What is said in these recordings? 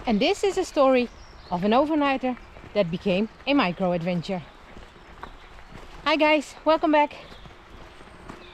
And this is a story of an overnighter that became a micro adventure. Hi guys, welcome back.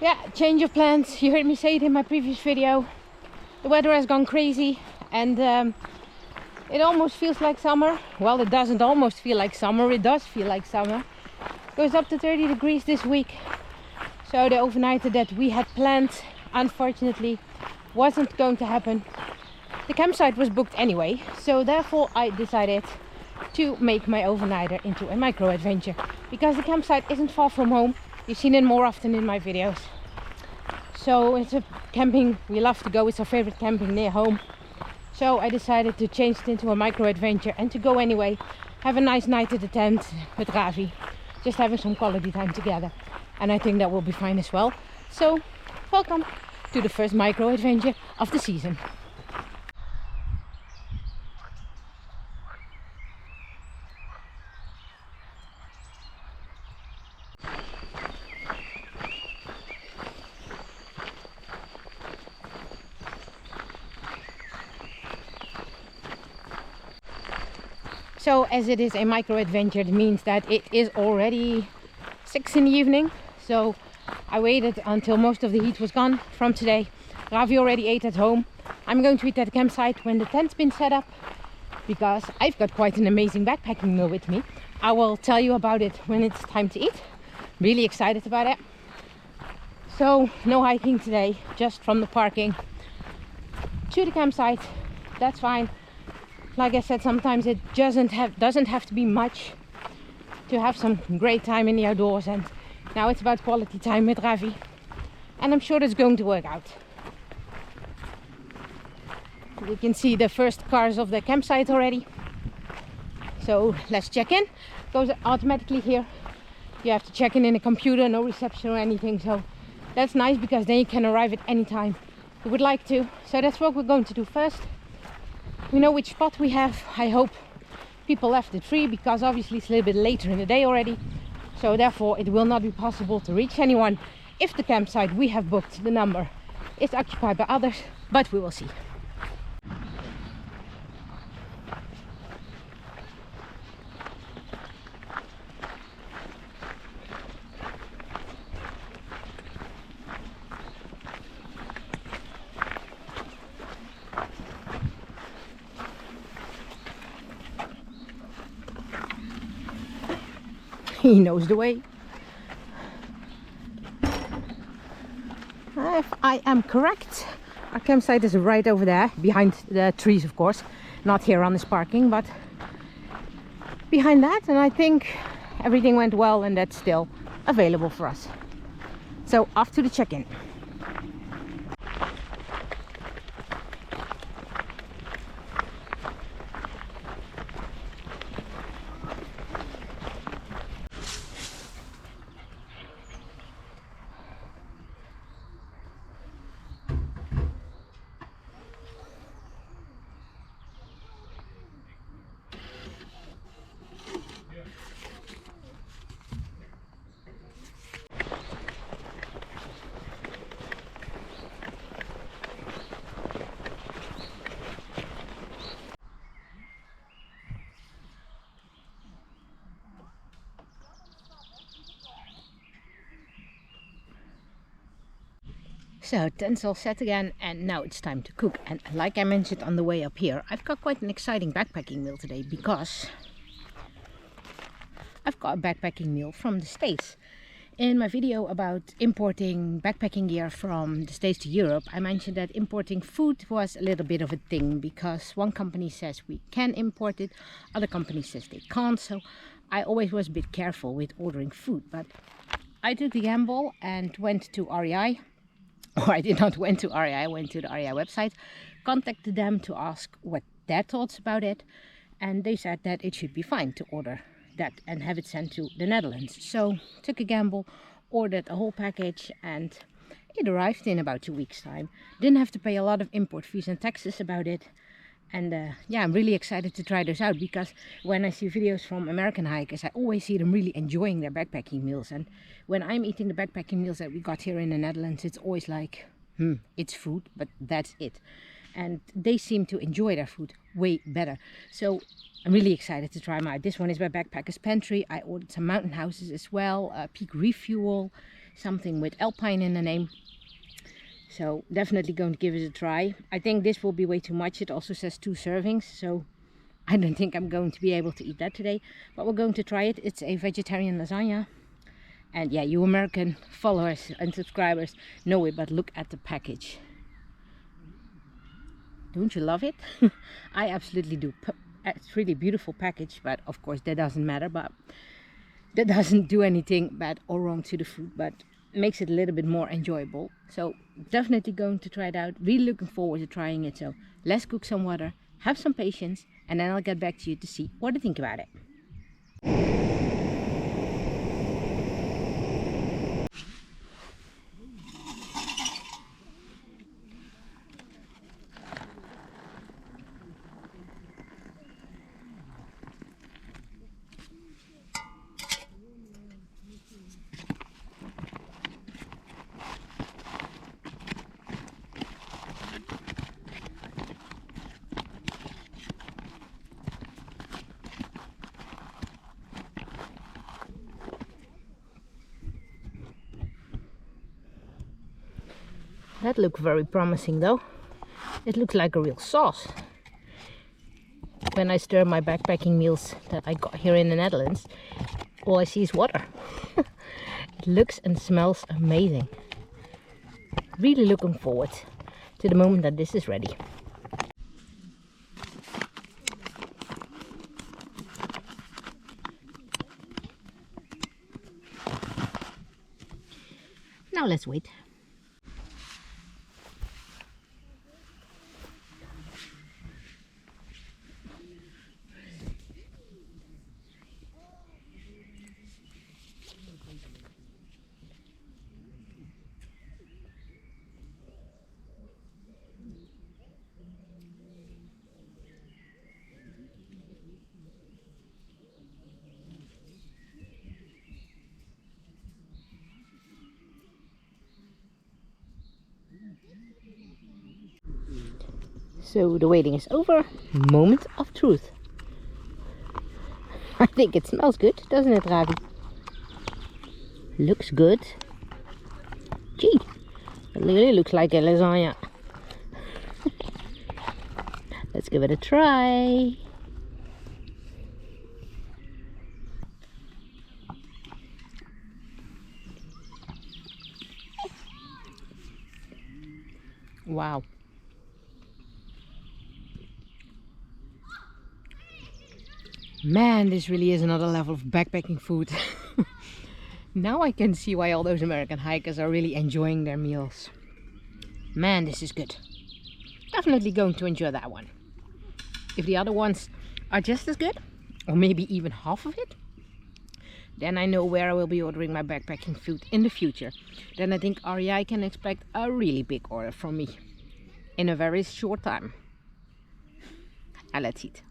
Yeah, change of plans. You heard me say it in my previous video. The weather has gone crazy and it almost feels like summer. Well, it doesn't almost feel like summer, it does feel like summer. It goes up to 30 degrees this week. So the overnighter that we had planned, unfortunately, wasn't going to happen. The campsite was booked anyway, so therefore I decided to make my overnighter into a micro adventure. Because the campsite isn't far from home. You've seen it more often in my videos. So it's a camping we love to go. It's our favorite camping near home. So I decided to change it into a micro adventure and to go anyway. Have a nice night at the tent with Ravi. Just having some quality time together. And I think that will be fine as well. So welcome to the first micro adventure of the season. So as it is a micro adventure, it means that it is already 6 in the evening. So I waited until most of the heat was gone from today. Ravi already ate at home. I'm going to eat at the campsite when the tent's been set up, because I've got quite an amazing backpacking meal with me. I will tell you about it when it's time to eat. Really excited about it. So no hiking today, just from the parking to the campsite. That's fine. Like I said, sometimes it doesn't have to be much to have some great time in the outdoors, and now it's about quality time with Ravi, and I'm sure it's going to work out. You can see the first cars of the campsite already. So let's check in. It goes automatically here. You have to check in a computer, no reception or anything, so that's nice because then you can arrive at any time you would like to. So that's what we're going to do first. We know which spot we have. I hope people left it free, because obviously it's a little bit later in the day already. So therefore it will not be possible to reach anyone if the campsite we have booked, the number, is occupied by others. But we will see. He knows the way. If I am correct, our campsite is right over there, behind the trees of course, not here on this parking, but behind that. And I think everything went well and that's still available for us. So off to the check-in. So tent's all set again, and now it's time to cook. And like I mentioned on the way up here, I've got quite an exciting backpacking meal today, because I've got a backpacking meal from the States. In my video about importing backpacking gear from the States to Europe, I mentioned that importing food was a little bit of a thing, because one company says we can import it, other companies says they can't. So I always was a bit careful with ordering food, but I took the gamble and went to REI. Or I did not went to REI, I went to the REI website, contacted them to ask what their thoughts about it, and they said that it should be fine to order that and have it sent to the Netherlands. So took a gamble, ordered a whole package, and it arrived in about 2 weeks time. Didn't have to pay a lot of import fees and taxes about it. And yeah, I'm really excited to try those out, because when I see videos from American hikers, I always see them really enjoying their backpacking meals. And when I'm eating the backpacking meals that we got here in the Netherlands, it's always like, it's food, but that's it. and they seem to enjoy their food way better. So I'm really excited to try them out. This one is by Backpackers Pantry. I ordered some mountain houses as well, Peak Refuel, something with Alpine in the name. So definitely going to give it a try. I think this will be way too much. It also says 2 servings, so I don't think I'm going to be able to eat that today. But we're going to try it. It's a vegetarian lasagna. And yeah, you American followers and subscribers know it, but look at the package. Don't you love it? I absolutely do. It's really beautiful package, but of course that doesn't matter. But that doesn't do anything bad or wrong to the food, but makes it a little bit more enjoyable. So definitely going to try it out. Really looking forward to trying it. So let's cook some water, have some patience, and then I'll get back to you to see what I think about it. That looks very promising though. It looks like a real sauce. When I stir my backpacking meals that I got here in the Netherlands, all I see is water. It looks and smells amazing. Really looking forward to the moment that this is ready. Now let's wait. So the waiting is over. Moment of truth. I think it smells good, doesn't it, Ravi? Looks good. Gee, it really looks like a lasagna. Let's give it a try. Wow. Man, this really is another level of backpacking food. Now I can see why all those American hikers are really enjoying their meals. Man, this is good. Definitely going to enjoy that one. If the other ones are just as good, or maybe even half of it, then I know where I will be ordering my backpacking food in the future. Then I think REI can expect a really big order from me in a very short time. And let's eat.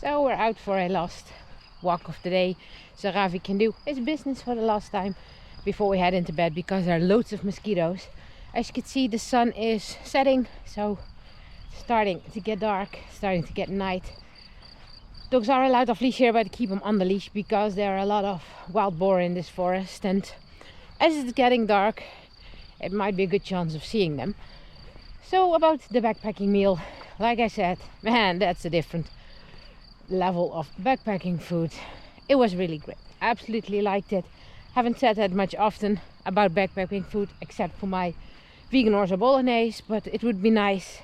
So we're out for a last walk of the day, so Ravi can do his business for the last time before we head into bed, because there are loads of mosquitoes. As you can see, the sun is setting, so it's starting to get dark, starting to get night. Dogs are allowed off leash here, but I keep them on the leash because there are a lot of wild boar in this forest, and as it's getting dark it might be a good chance of seeing them. So about the backpacking meal, like I said, man, that's a different level of backpacking food. It was really great. Absolutely liked it. Haven't said that much often about backpacking food except for my vegan orzo bolognese, but it would be nice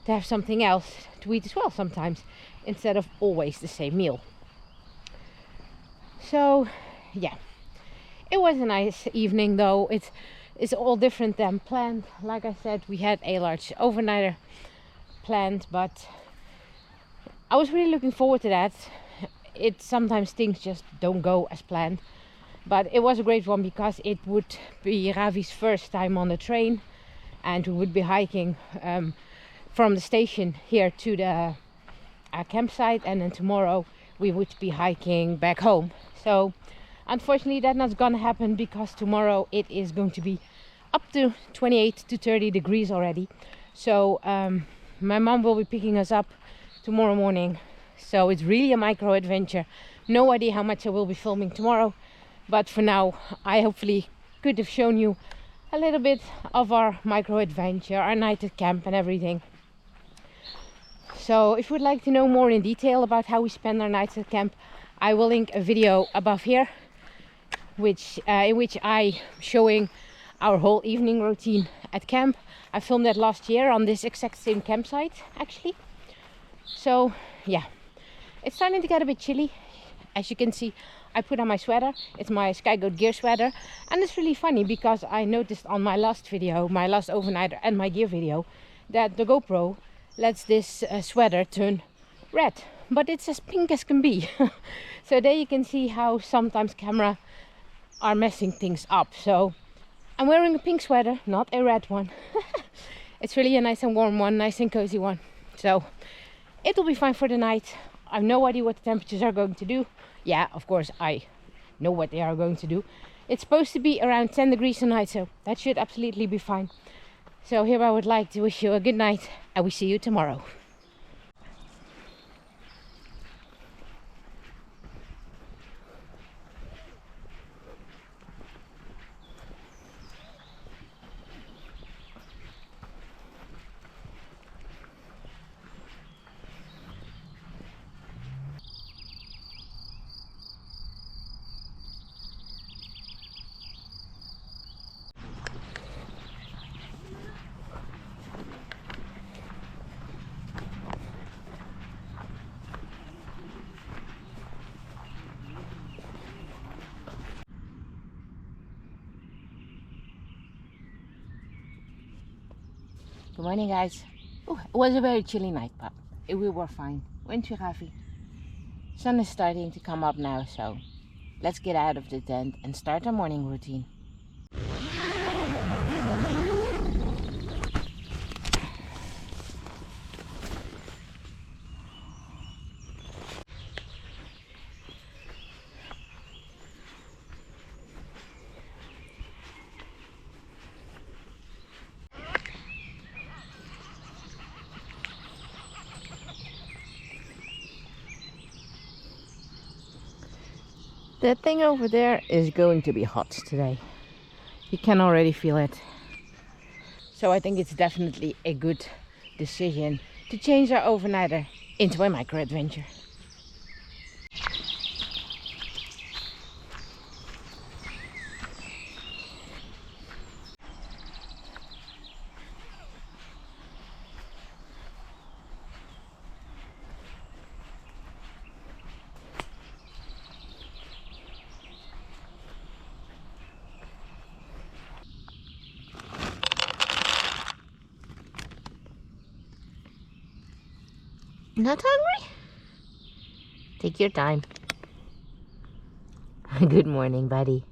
to have something else to eat as well sometimes instead of always the same meal. So yeah, it was a nice evening though. It's all different than planned. Like I said, we had a large overnighter planned, but I was really looking forward to that. Sometimes things just don't go as planned, but it was a great one because it would be Ravi's first time on the train, and we would be hiking from the station here to the our campsite, and then tomorrow we would be hiking back home. So unfortunately that's not gonna happen, because tomorrow it is going to be up to 28 to 30 degrees already. So my mom will be picking us up tomorrow morning. So it's really a micro adventure. No idea how much I will be filming tomorrow, but for now I hopefully could have shown you a little bit of our micro adventure, our night at camp and everything. So if you would like to know more in detail about how we spend our nights at camp, I will link a video above here, in which I showing our whole evening routine at camp. I filmed that last year on this exact same campsite actually. So yeah, it's starting to get a bit chilly. As you can see, I put on my sweater. It's my Sky Goat gear sweater, and it's really funny because I noticed on my last video, my last overnighter and my gear video, that the GoPro lets this sweater turn red, but it's as pink as can be. So there you can see how sometimes camera are messing things up. So I'm wearing a pink sweater, not a red one. It's really a nice and warm one, nice and cozy one. So it'll be fine for the night. I have no idea what the temperatures are going to do. Yeah, of course I know what they are going to do. It's supposed to be around 10 degrees tonight, so that should absolutely be fine. So here I would like to wish you a good night, and we see you tomorrow. Good morning, guys. Ooh, it was a very chilly night, but we were fine. Weren't you, Ravi? Sun is starting to come up now, so let's get out of the tent and start our morning routine. That thing over there is going to be hot today. You can already feel it. So I think it's definitely a good decision to change our overnighter into a micro adventure. Not hungry? Take your time. Good morning, buddy.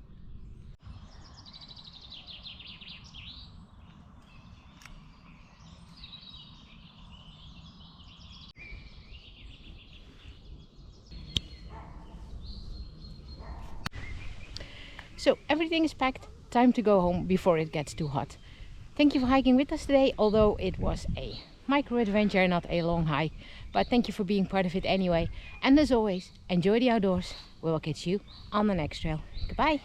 So everything is packed. Time to go home before it gets too hot. Thank you for hiking with us today, although it was a micro adventure, not a long hike, but thank you for being part of it anyway. And as always, enjoy the outdoors. We will catch you on the next trail. Goodbye.